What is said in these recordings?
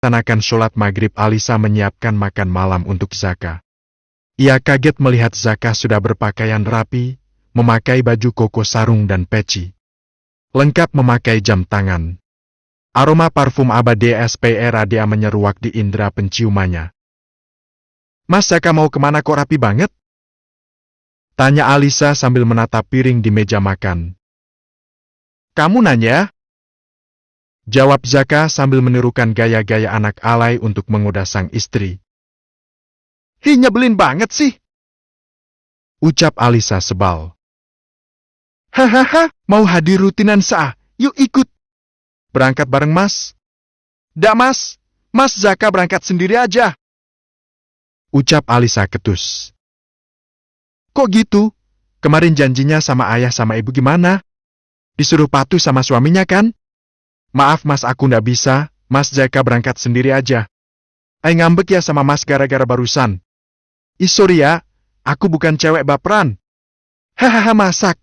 melaksanakan sholat maghrib, Alisa menyiapkan makan malam untuk Zaka. Ia kaget melihat Zaka sudah berpakaian rapi, memakai baju koko sarung dan peci. Lengkap memakai jam tangan. Aroma parfum abadi SPRADA menyeruak di indera penciumannya. "Mas Zaka mau kemana kok rapi banget?" tanya Alisa sambil menatap piring di meja makan. "Kamu nanya?" jawab Zaka sambil menirukan gaya-gaya anak alay untuk menggoda sang istri. "Hi, nyebelin banget sih," ucap Alisa sebal. "Hahaha, mau hadir rutinan Sa, yuk ikut. Berangkat bareng Mas." "Dak Mas, Mas Zaka berangkat sendiri aja," ucap Alisa ketus. "Kok gitu? Kemarin janjinya sama ayah sama ibu gimana? Disuruh patuh sama suaminya kan? Maaf Mas, aku ndak bisa, Mas Zaka berangkat sendiri aja. Ngambek ya sama Mas gara-gara barusan. Sorry ya, aku bukan cewek baperan." "Hahaha, masak.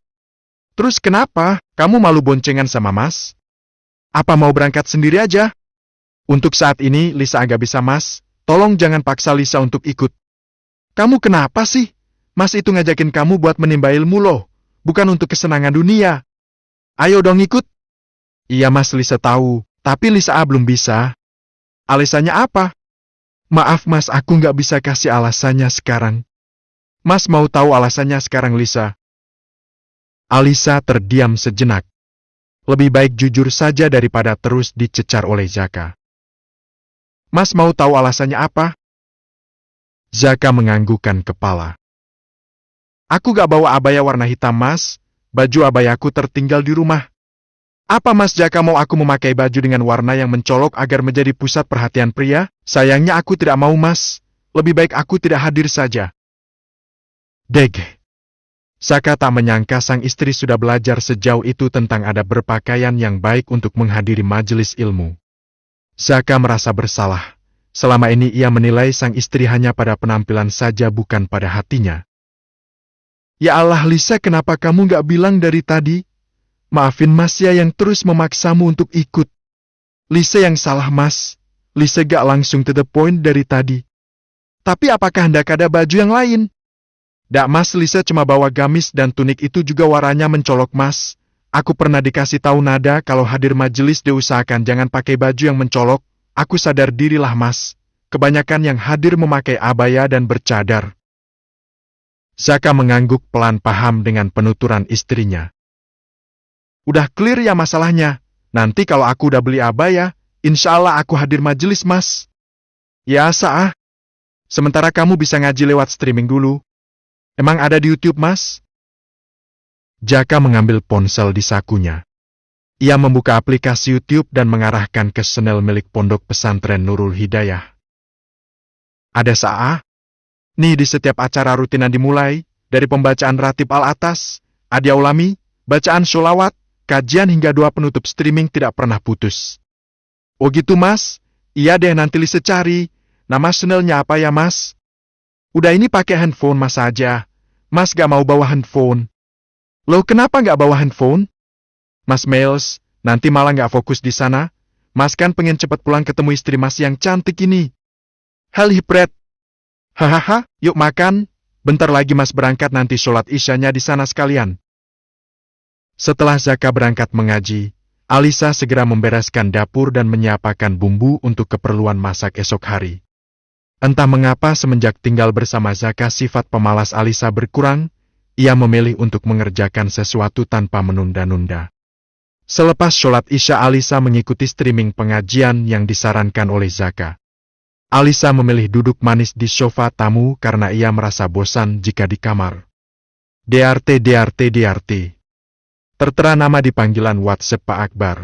Terus kenapa? Kamu malu boncengan sama Mas? Apa mau berangkat sendiri aja?" "Untuk saat ini Lisa agak bisa Mas, tolong jangan paksa Lisa untuk ikut." "Kamu kenapa sih? Mas itu ngajakin kamu buat menimba ilmu loh, bukan untuk kesenangan dunia. Ayo dong ikut." "Iya Mas, Lisa tahu, tapi Lisa belum bisa." "Alasannya apa?" "Maaf Mas, aku nggak bisa kasih alasannya sekarang." "Mas mau tahu alasannya sekarang Lisa?" Alisa terdiam sejenak. Lebih baik jujur saja daripada terus dicecar oleh Zaka. "Mas mau tahu alasannya apa?" Zaka menganggukkan kepala. "Aku gak bawa abaya warna hitam Mas, baju abayaku tertinggal di rumah. Apa Mas Zaka mau aku memakai baju dengan warna yang mencolok agar menjadi pusat perhatian pria? Sayangnya aku tidak mau Mas, lebih baik aku tidak hadir saja." Deg. Zaka tak menyangka sang istri sudah belajar sejauh itu tentang adab berpakaian yang baik untuk menghadiri majelis ilmu. Zaka merasa bersalah. Selama ini ia menilai sang istri hanya pada penampilan saja, bukan pada hatinya. "Ya Allah Lisa, kenapa kamu gak bilang dari tadi? Maafin Mas ya yang terus memaksamu untuk ikut. Lisa yang salah Mas, Lisa gak langsung to the point dari tadi. Tapi apakah hendak ada baju yang lain?" "Dak Mas, Lisa cuma bawa gamis dan tunik itu juga warnanya mencolok Mas. Aku pernah dikasih tahu Nada kalau hadir majelis diusahakan jangan pakai baju yang mencolok. Aku sadar dirilah Mas, kebanyakan yang hadir memakai abaya dan bercadar." Zaka mengangguk pelan, paham dengan penuturan istrinya. "Udah clear ya masalahnya. Nanti kalau aku udah beli abaya, insya Allah aku hadir majelis Mas." "Ya Sa, sementara kamu bisa ngaji lewat streaming dulu. Emang ada di YouTube Mas?" Zaka mengambil ponsel di sakunya. Ia membuka aplikasi YouTube dan mengarahkan ke channel milik Pondok Pesantren Nurul Hidayah. "Ada Sa, nih di setiap acara rutinan dimulai, dari pembacaan ratib al-atas, Adia ulami, bacaan sholawat, kajian hingga doa penutup streaming tidak pernah putus." "Oh gitu Mas? Iya deh, nanti Lisa cari. Nama channelnya apa ya Mas?" "Udah ini pakai handphone Mas aja. Mas gak mau bawa handphone." "Loh kenapa gak bawa handphone?" "Mas males, nanti malah gak fokus di sana. Mas kan pengen cepat pulang ketemu istri Mas yang cantik ini." "Hal hipret. Hahaha, yuk makan. Bentar lagi Mas berangkat, nanti sholat isyanya di sana sekalian." Setelah Zaka berangkat mengaji, Alisa segera membereskan dapur dan menyiapkan bumbu untuk keperluan masak esok hari. Entah mengapa semenjak tinggal bersama Zaka sifat pemalas Alisa berkurang, ia memilih untuk mengerjakan sesuatu tanpa menunda-nunda. Selepas sholat isya, Alisa mengikuti streaming pengajian yang disarankan oleh Zaka. Alisa memilih duduk manis di sofa tamu karena ia merasa bosan jika di kamar. DRT. Tertera nama di panggilan WhatsApp Pak Akbar.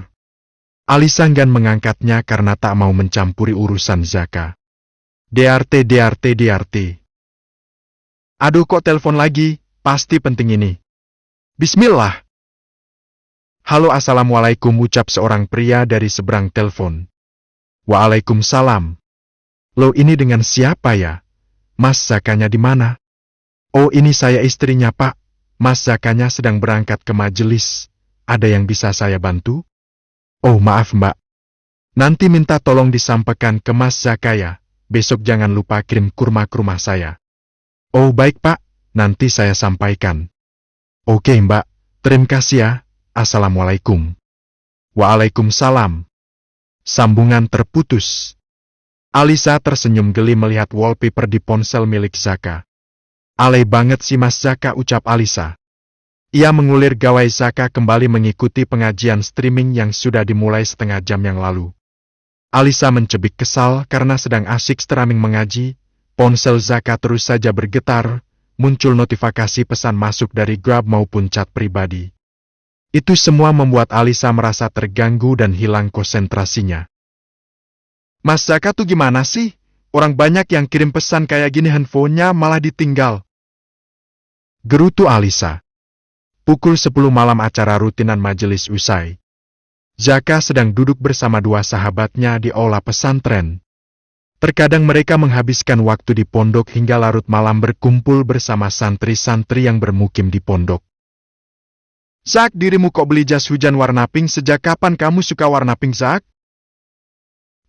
Alisa enggan mengangkatnya karena tak mau mencampuri urusan Zaka. DRT. "Aduh kok telepon lagi, pasti penting ini. Bismillah." "Halo, assalamualaikum," ucap seorang pria dari seberang telepon. "Waalaikumsalam. Loh, ini dengan siapa ya? Mas Zakanya di mana?" "Oh, ini saya istrinya Pak. Mas Zakanya sedang berangkat ke majelis. Ada yang bisa saya bantu?" "Oh maaf Mbak. Nanti minta tolong disampaikan ke Mas Zaka ya. Besok jangan lupa kirim kurma ke rumah saya. Oh baik Pak, nanti saya sampaikan. Oke Mbak, terima kasih ya. Assalamualaikum. Waalaikumsalam. Sambungan terputus. Alisa tersenyum geli melihat wallpaper di ponsel milik Zaka. Alay banget si Mas Zaka, ucap Alisa. Ia mengulir gawai Zaka kembali mengikuti pengajian streaming yang sudah dimulai setengah jam yang lalu. Alisa mencebik kesal karena sedang asyik streaming mengaji, ponsel Zaka terus saja bergetar, muncul notifikasi pesan masuk dari Grab maupun chat pribadi. Itu semua membuat Alisa merasa terganggu dan hilang konsentrasinya. Mas Zaka tuh gimana sih? Orang banyak yang kirim pesan kayak gini handphonenya malah ditinggal. Gerutu Alisa. Pukul 10 malam acara rutinan majelis usai. Zaka sedang duduk bersama dua sahabatnya di aula pesantren. Terkadang mereka menghabiskan waktu di pondok hingga larut malam berkumpul bersama santri-santri yang bermukim di pondok. Zak, dirimu kok beli jas hujan warna pink? Sejak kapan kamu suka warna pink, Zak?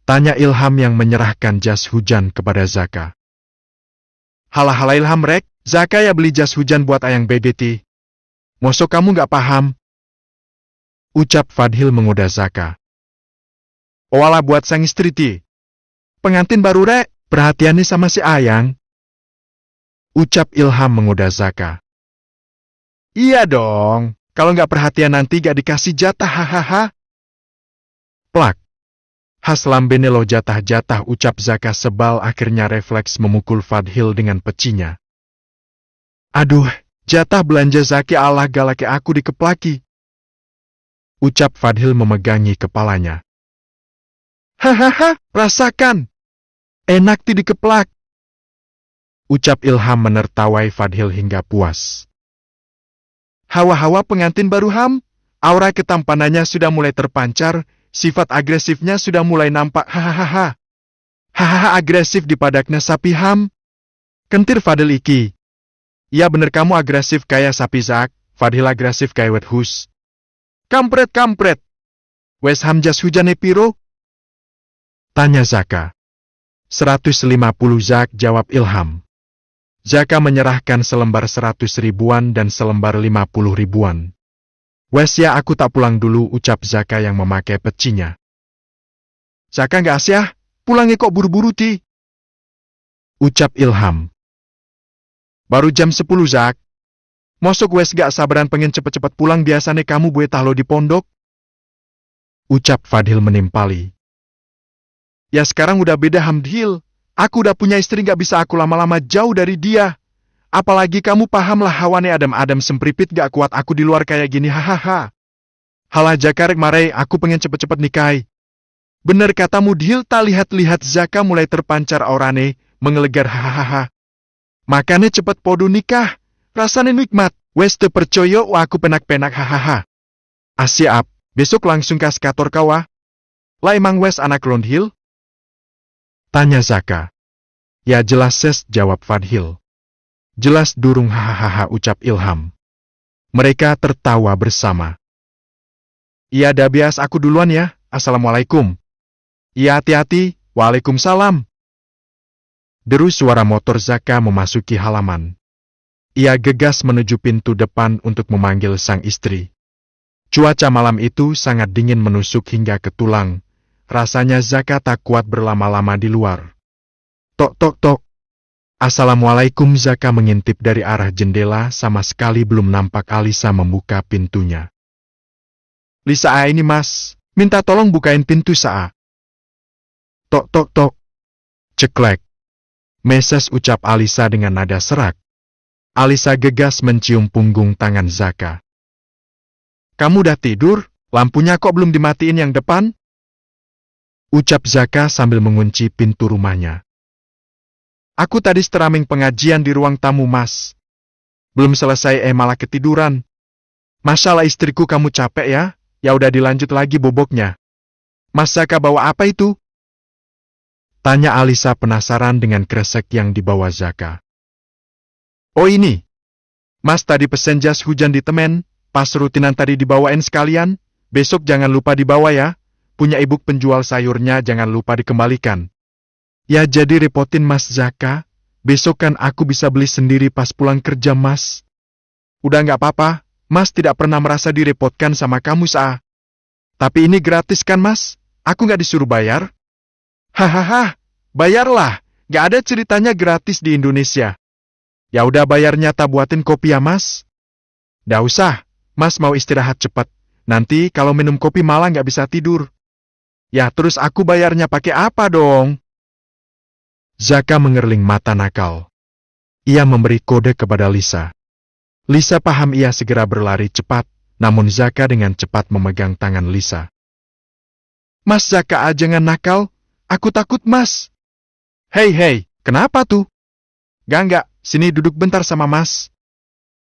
Tanya Ilham yang menyerahkan jas hujan kepada Zaka. Halah Ilham rek, Zaka ya beli jas hujan buat ayang BDT. Mosok kamu gak paham? Ucap Fadhil menggoda Zaka. Oalah buat sang istri ti. Pengantin baru rek, perhatiannya sama si ayang. Ucap Ilham menggoda Zaka. Iya dong, kalau gak perhatian nanti gak dikasih jatah, hahaha. Plak. Haslam lo jatah-jatah, ucap Zaka sebal akhirnya refleks memukul Fadhil dengan pecinya. Aduh, jatah belanja Zaki, Allah galake aku dikeplaki. Ucap Fadhil memegangi kepalanya. Hahaha, rasakan. Enak ti dikeplak. Ucap Ilham menertawai Fadhil hingga puas. Hawa-hawa pengantin baru Ham, aura ketampanannya sudah mulai terpancar. Sifat agresifnya sudah mulai nampak, hahaha. Hahaha, agresif di padaknya sapi Ham. Kentir Fadhil iki. Ya bener kamu agresif kayak sapi Zak, Fadhil agresif kayak wethus. Kampret. Wes Ham jas hujane piro? Tanya Zaka. 150 Zak, jawab Ilham. Zaka menyerahkan selembar 100 ribuan dan selembar 50 ribuan. Wes ya aku tak pulang dulu, ucap Zaka yang memakai pecinya. Zaka gak asyah, pulangnya kok buru-buru ti? Ucap Ilham. Baru jam 10 Zak. Mosok wes gak sabaran pengen cepet-cepet pulang, biasanya kamu buat tahlo di pondok? Ucap Fadhil menimpali. Ya sekarang udah beda Hamdhil, aku udah punya istri, gak bisa aku lama-lama jauh dari dia. Apalagi kamu pahamlah hawane adam-adam sempripit, gak kuat aku di luar kayak gini, hahaha. Halah Jakarek marai, aku pengen cepet-cepet nikahi. Bener katamu Dhil, tak lihat-lihat Zaka mulai terpancar aurane, mengelegar, hahaha. Makanya cepet podo nikah, rasanya nikmat, wes te percoyo aku penak-penak, hahaha. Siap, besok langsung kas kantor kawa. Lah emang wes anak lon Dhil? Tanya Zaka. Ya jelas ses, jawab Fadhil. Jelas durung, hahaha, ucap Ilham. Mereka tertawa bersama. Iya dah bias, aku duluan ya, assalamualaikum. Iya hati-hati, waalaikumsalam. Deru suara motor Zaka memasuki halaman. Ia gegas menuju pintu depan untuk memanggil sang istri. Cuaca malam itu sangat dingin menusuk hingga ke tulang. Rasanya Zaka tak kuat berlama-lama di luar. Tok tok tok. Assalamualaikum. Zaka mengintip dari arah jendela, sama sekali belum nampak Alisa membuka pintunya. Lisa, ini mas, minta tolong bukain pintu Saa. Tok tok tok. Ceklek. Meses, ucap Alisa dengan nada serak. Alisa gegas mencium punggung tangan Zaka. Kamu udah tidur? Lampunya kok belum dimatiin yang depan? Ucap Zaka sambil mengunci pintu rumahnya. Aku tadi streaming pengajian di ruang tamu mas. Belum selesai malah ketiduran. Masalah istriku, kamu capek ya? Ya udah dilanjut lagi boboknya. Mas Zaka bawa apa itu? Tanya Alisa penasaran dengan kresek yang dibawa Zaka. Oh ini. Mas tadi pesen jas hujan di temen, pas rutinan tadi dibawain sekalian, besok jangan lupa dibawa ya. punya ibu penjual sayurnya jangan lupa dikembalikan. Ya jadi repotin Mas Zaka, besok kan aku bisa beli sendiri pas pulang kerja Mas. Udah nggak apa-apa, Mas tidak pernah merasa direpotkan sama kamu Sa. Tapi ini gratis kan Mas? Aku nggak disuruh bayar. Hahaha, bayarlah, nggak ada ceritanya gratis di Indonesia. Ya udah bayarnya tak buatin kopi ya Mas. Nggak usah, Mas mau istirahat cepat. Nanti kalau minum kopi malah nggak bisa tidur. Ya terus aku bayarnya pakai apa dong? Zaka mengerling mata nakal. Ia memberi kode kepada Lisa. Lisa paham ia segera berlari cepat, namun Zaka dengan cepat memegang tangan Lisa. Mas Zaka jangan nakal, aku takut Mas. Hei, kenapa tuh? Gak, sini duduk bentar sama Mas.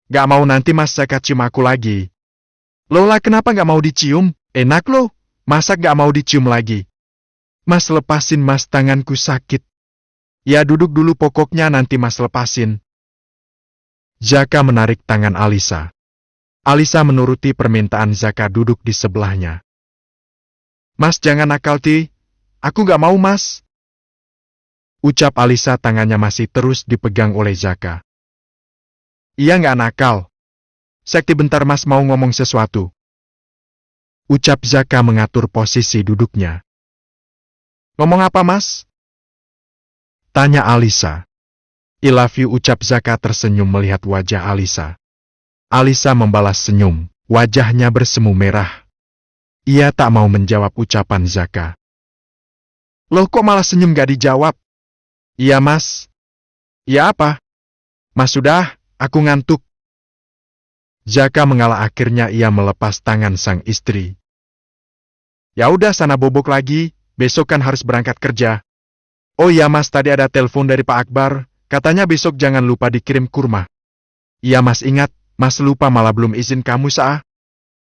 Gak mau nanti Mas Zaka cium aku lagi. Lola kenapa gak mau dicium? Enak loh, masa gak mau dicium lagi? Mas lepasin Mas, tanganku sakit. Ya duduk dulu pokoknya nanti Mas lepasin. Zaka menarik tangan Alisa. Alisa menuruti permintaan Zaka duduk di sebelahnya. Mas jangan nakal Ti, aku gak mau Mas. Ucap Alisa tangannya masih terus dipegang oleh Zaka. Iya gak nakal. Sekti bentar Mas mau ngomong sesuatu. Ucap Zaka mengatur posisi duduknya. Ngomong apa Mas? Tanya Alisa. I love you ucap Zaka tersenyum melihat wajah Alisa. Alisa membalas senyum, wajahnya bersemu merah. Ia tak mau menjawab ucapan Zaka. Loh kok malah senyum gak dijawab? Iya Mas. Iya apa? Mas sudah, aku ngantuk. Zaka mengalah akhirnya ia melepas tangan sang istri. Ya udah sana bobok lagi, besok kan harus berangkat kerja. Oh iya Mas tadi ada telepon dari Pak Akbar, katanya besok jangan lupa dikirim kurma. Iya Mas ingat, Mas lupa malah belum izin kamu Sa.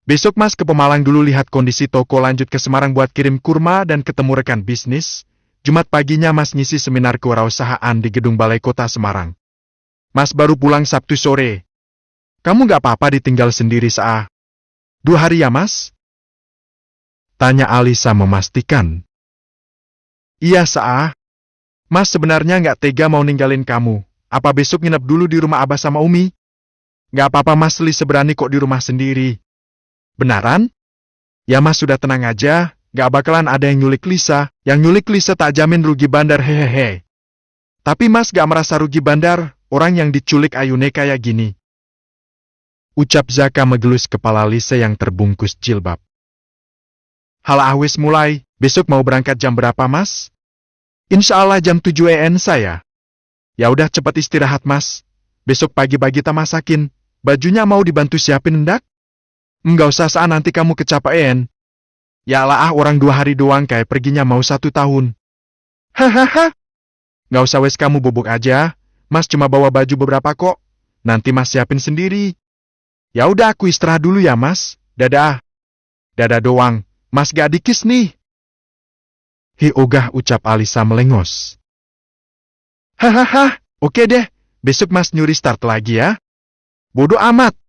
Besok Mas ke Pemalang dulu lihat kondisi toko lanjut ke Semarang buat kirim kurma dan ketemu rekan bisnis. Jumat paginya Mas ngisi seminar kewirausahaan di gedung Balai Kota Semarang. Mas baru pulang Sabtu sore. Kamu gak apa-apa ditinggal sendiri Sa? 2 hari ya Mas? Tanya Alisa memastikan. Iya Sa. Mas sebenarnya nggak tega mau ninggalin kamu. Apa besok nginep dulu di rumah Abah sama Umi? Nggak apa-apa Mas Lisa berani kok di rumah sendiri. Benaran? Ya Mas sudah tenang aja, nggak bakalan ada yang nyulik Lisa. Yang nyulik Lisa tak jamin rugi bandar hehehe. Tapi Mas nggak merasa rugi bandar, orang yang diculik Ayune kayak gini. Ucap Zaka mengelus kepala Lisa yang terbungkus jilbab. Halah wis mulai, besok mau berangkat jam berapa Mas? Insya Allah jam 7 EN saya. Ya udah cepat istirahat Mas. Besok pagi-pagi tak masakin. Bajunya mau dibantu siapin ndak? Enggak usah Sa nanti kamu kecapean. Ya lah orang 2 hari doang kayak perginya mau 1 tahun. Hahaha. Nggak usah wes kamu bobok aja. Mas cuma bawa baju beberapa kok. Nanti Mas siapin sendiri. Ya udah aku istirahat dulu ya Mas. Dadah. Dadah doang. Mas gak dikis nih. Hi ogah ucap Alisa melengos. Hahaha, oke deh, besok Mas nyuri start lagi ya. Bodoh amat.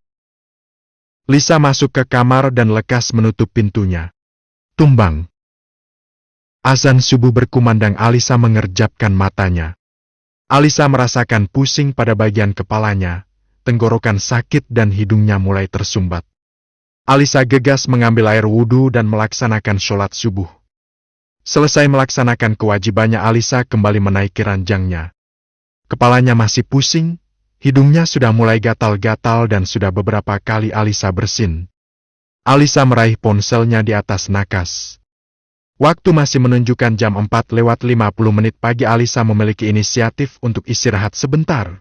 Lisa masuk ke kamar dan lekas menutup pintunya. Tumbang. Azan subuh berkumandang Alisa mengerjapkan matanya. Alisa merasakan pusing pada bagian kepalanya, tenggorokan sakit dan hidungnya mulai tersumbat. Alisa gegas mengambil air wudhu dan melaksanakan sholat subuh. Selesai melaksanakan kewajibannya Alisa kembali menaiki ranjangnya. Kepalanya masih pusing, hidungnya sudah mulai gatal-gatal dan sudah beberapa kali Alisa bersin. Alisa meraih ponselnya di atas nakas. Waktu masih menunjukkan jam 4:50 pagi Alisa memiliki inisiatif untuk istirahat sebentar.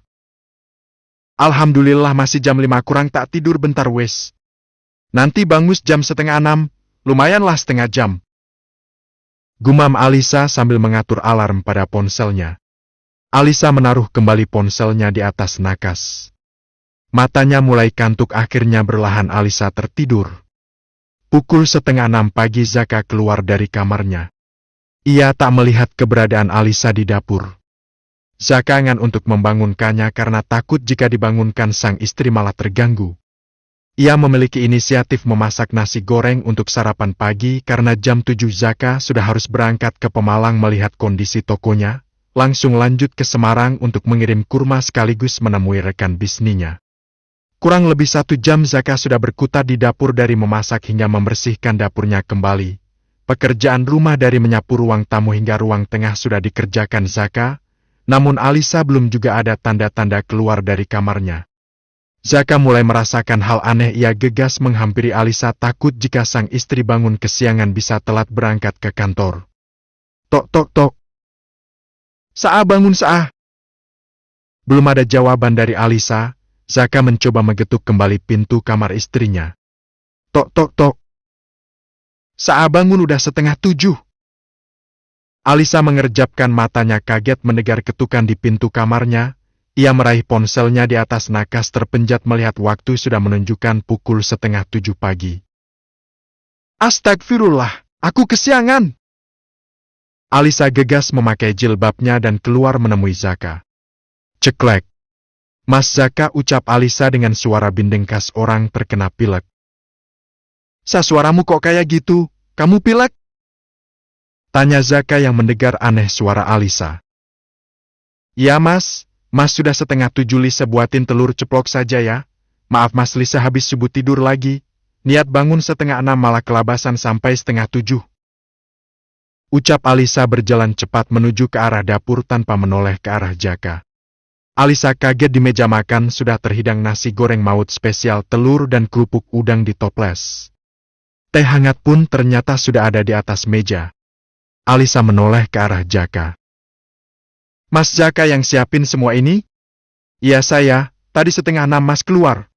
Alhamdulillah masih jam 5 kurang tak tidur bentar wes. Nanti bangus jam 5:30, lumayanlah setengah jam. Gumam Alisa sambil mengatur alarm pada ponselnya. Alisa menaruh kembali ponselnya di atas nakas. Matanya mulai kantuk akhirnya berlahan Alisa tertidur. Pukul 5:30 pagi Zaka keluar dari kamarnya. Ia tak melihat keberadaan Alisa di dapur. Zaka enggan untuk membangunkannya karena takut jika dibangunkan sang istri malah terganggu. Ia memiliki inisiatif memasak nasi goreng untuk sarapan pagi karena jam 7 Zaka sudah harus berangkat ke Pemalang melihat kondisi tokonya, langsung lanjut ke Semarang untuk mengirim kurma sekaligus menemui rekan bisnisnya. Kurang lebih 1 jam Zaka sudah berkutat di dapur dari memasak hingga membersihkan dapurnya kembali. Pekerjaan rumah dari menyapu ruang tamu hingga ruang tengah sudah dikerjakan Zaka, namun Alisa belum juga ada tanda-tanda keluar dari kamarnya. Zaka mulai merasakan hal aneh. Ia gegas menghampiri Alisa takut jika sang istri bangun kesiangan bisa telat berangkat ke kantor. Tok tok tok. Sa'a bangun Sa'a. Belum ada jawaban dari Alisa, Zaka mencoba mengetuk kembali pintu kamar istrinya. Tok tok tok. Sa'a bangun udah 6:30. Alisa mengerjapkan matanya kaget mendengar ketukan di pintu kamarnya. Ia meraih ponselnya di atas nakas terpenjat melihat waktu sudah menunjukkan pukul 6:30 pagi. Astagfirullah, aku kesiangan. Alisa gegas memakai jilbabnya dan keluar menemui Zaka. Ceklek. Mas Zaka, ucap Alisa dengan suara bindeng khas orang terkena pilek. Suaramu kok kayak gitu, kamu pilek? Tanya Zaka yang mendengar aneh suara Alisa. Ya mas. Mas sudah 6:30 Lisa buatin telur ceplok saja ya. Maaf mas, Lisa habis subuh tidur lagi. Niat bangun 5:30 malah kelabasan sampai 6:30. Ucap Alisa berjalan cepat menuju ke arah dapur tanpa menoleh ke arah Zaka. Alisa kaget di meja makan sudah terhidang nasi goreng maut spesial telur dan kerupuk udang di toples. Teh hangat pun ternyata sudah ada di atas meja. Alisa menoleh ke arah Zaka. Mas Zaka yang siapin semua ini? Iya saya, tadi 5:30 mas keluar.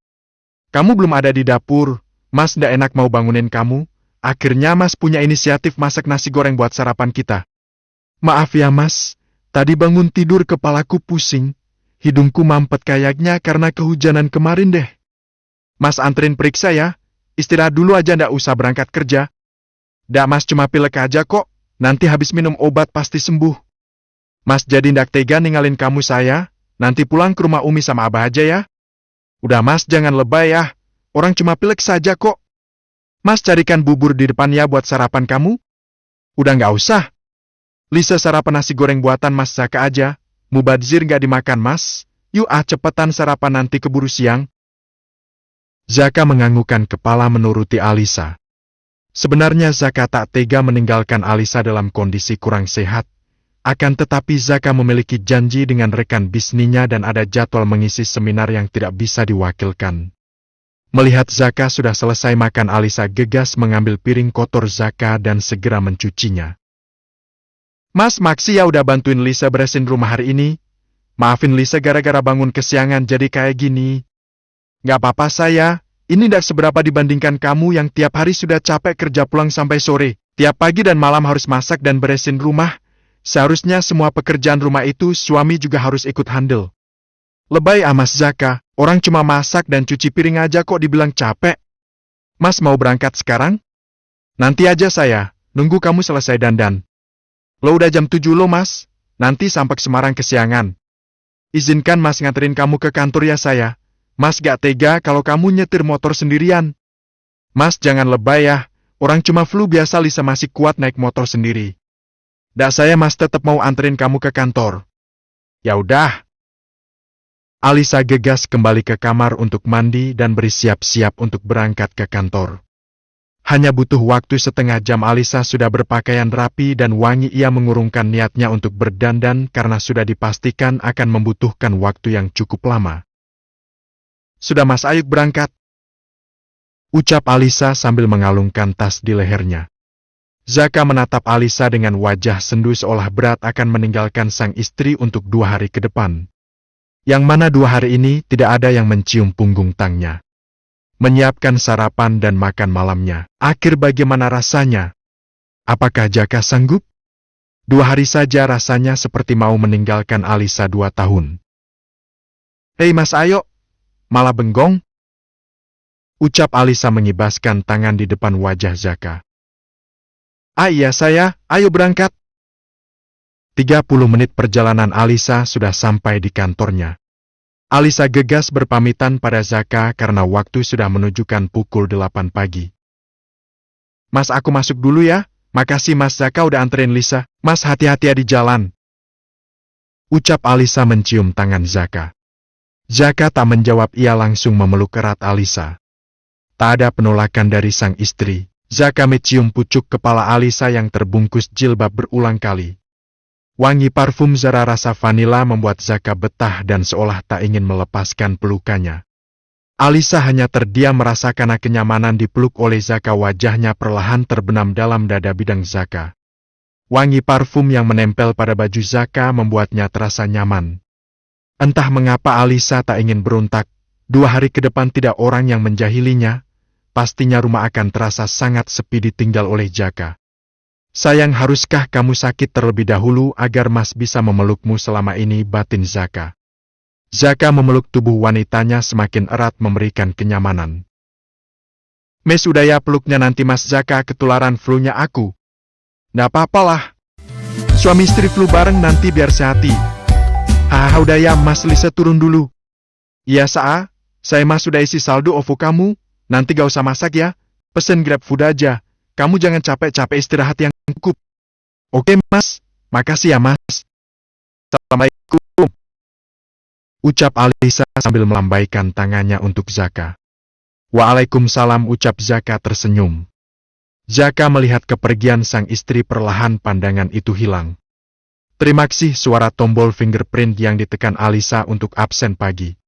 Kamu belum ada di dapur, mas ndak enak mau bangunin kamu, akhirnya mas punya inisiatif masak nasi goreng buat sarapan kita. Maaf ya mas, tadi bangun tidur kepalaku pusing, hidungku mampet kayaknya karena kehujanan kemarin deh. Mas anterin periksa ya, istirahat dulu aja ndak usah berangkat kerja. Ndak mas, cuma pilek aja kok, nanti habis minum obat pasti sembuh. Mas jadi ndak tega ninggalin kamu saya, nanti pulang ke rumah Umi sama Abah aja ya. Udah mas jangan lebay ya, orang cuma pilek saja kok. Mas carikan bubur di depan ya buat sarapan kamu. Udah nggak usah. Lisa sarapan nasi goreng buatan mas Zaka aja, mubadzir nggak dimakan mas. Yuk cepetan sarapan nanti keburu siang. Zaka menganggukkan kepala menuruti Alisa. Sebenarnya Zaka tak tega meninggalkan Alisa dalam kondisi kurang sehat. Akan tetapi Zaka memiliki janji dengan rekan bisnisnya dan ada jadwal mengisi seminar yang tidak bisa diwakilkan. Melihat Zaka sudah selesai makan, Alisa gegas mengambil piring kotor Zaka dan segera mencucinya. Mas maksi ya udah bantuin Lisa beresin rumah hari ini. Maafin Lisa gara-gara bangun kesiangan jadi kayak gini. Gak apa-apa saya, ini tidak seberapa dibandingkan kamu yang tiap hari sudah capek kerja pulang sampai sore. Tiap pagi dan malam harus masak dan beresin rumah. Seharusnya semua pekerjaan rumah itu suami juga harus ikut handle. Lebay Mas Zaka, orang cuma masak dan cuci piring aja kok dibilang capek. Mas mau berangkat sekarang? Nanti aja saya, nunggu kamu selesai dandan. Lo udah jam 7 lo mas, nanti sampai Semarang kesiangan. Izinkan mas nganterin kamu ke kantor ya saya. Mas gak tega kalau kamu nyetir motor sendirian. Mas jangan lebay ya, orang cuma flu biasa, Lisa masih kuat naik motor sendiri. Dak saya mas tetap mau anterin kamu ke kantor. Ya udah. Alisa gegas kembali ke kamar untuk mandi dan bersiap-siap untuk berangkat ke kantor. Hanya butuh waktu 1/2 jam Alisa sudah berpakaian rapi dan wangi. Ia mengurungkan niatnya untuk berdandan karena sudah dipastikan akan membutuhkan waktu yang cukup lama. Sudah mas, ayo berangkat. Ucap Alisa sambil mengalungkan tas di lehernya. Zaka menatap Alisa dengan wajah sendu seolah berat akan meninggalkan sang istri untuk 2 hari ke depan. Yang mana 2 hari ini tidak ada yang mencium punggung tangnya. Menyiapkan sarapan dan makan malamnya. Akhir bagaimana rasanya? Apakah Zaka sanggup? 2 hari saja rasanya seperti mau meninggalkan Alisa 2 tahun. Hei mas ayo, malah bengong. Ucap Alisa mengibaskan tangan di depan wajah Zaka. Iya saya, ayo berangkat. 30 menit perjalanan Alisa sudah sampai di kantornya. Alisa gegas berpamitan pada Zaka karena waktu sudah menunjukkan pukul 8 pagi. Mas, aku masuk dulu ya. Makasih Mas, Zaka udah anterin Lisa. Mas, hati-hati ya di jalan. Ucap Alisa mencium tangan Zaka. Zaka tak menjawab, ia langsung memeluk erat Alisa. Tak ada penolakan dari sang istri. Zaka mencium pucuk kepala Alisa yang terbungkus jilbab berulang kali. Wangi parfum Zara rasa vanila membuat Zaka betah dan seolah tak ingin melepaskan pelukannya. Alisa hanya terdiam merasakan kenyamanan dipeluk oleh Zaka, wajahnya perlahan terbenam dalam dada bidang Zaka. Wangi parfum yang menempel pada baju Zaka membuatnya terasa nyaman. Entah mengapa Alisa tak ingin berontak, 2 hari ke depan tidak orang yang menjahilinya, pastinya rumah akan terasa sangat sepi ditinggal oleh Zaka. Sayang, haruskah kamu sakit terlebih dahulu agar Mas bisa memelukmu selama ini, batin Zaka. Zaka memeluk tubuh wanitanya semakin erat memberikan kenyamanan. Mes, udah ya peluknya, nanti Mas Zaka ketularan flu-nya aku. Nggak apa-apalah. Suami istri flu bareng nanti biar sehati. Udah ya Mas, Lisa turun dulu. Iya saya Mas sudah isi saldo OVO kamu, nanti gak usah masak ya, pesen GrabFood aja. Kamu jangan capek-capek, istirahat yang cukup. Oke Mas, makasih ya Mas. Assalamualaikum. Ucap Alisa sambil melambaikan tangannya untuk Zaka. Waalaikumsalam, ucap Zaka tersenyum. Zaka melihat kepergian sang istri, perlahan pandangan itu hilang. Terima kasih, suara tombol fingerprint yang ditekan Alisa untuk absen pagi.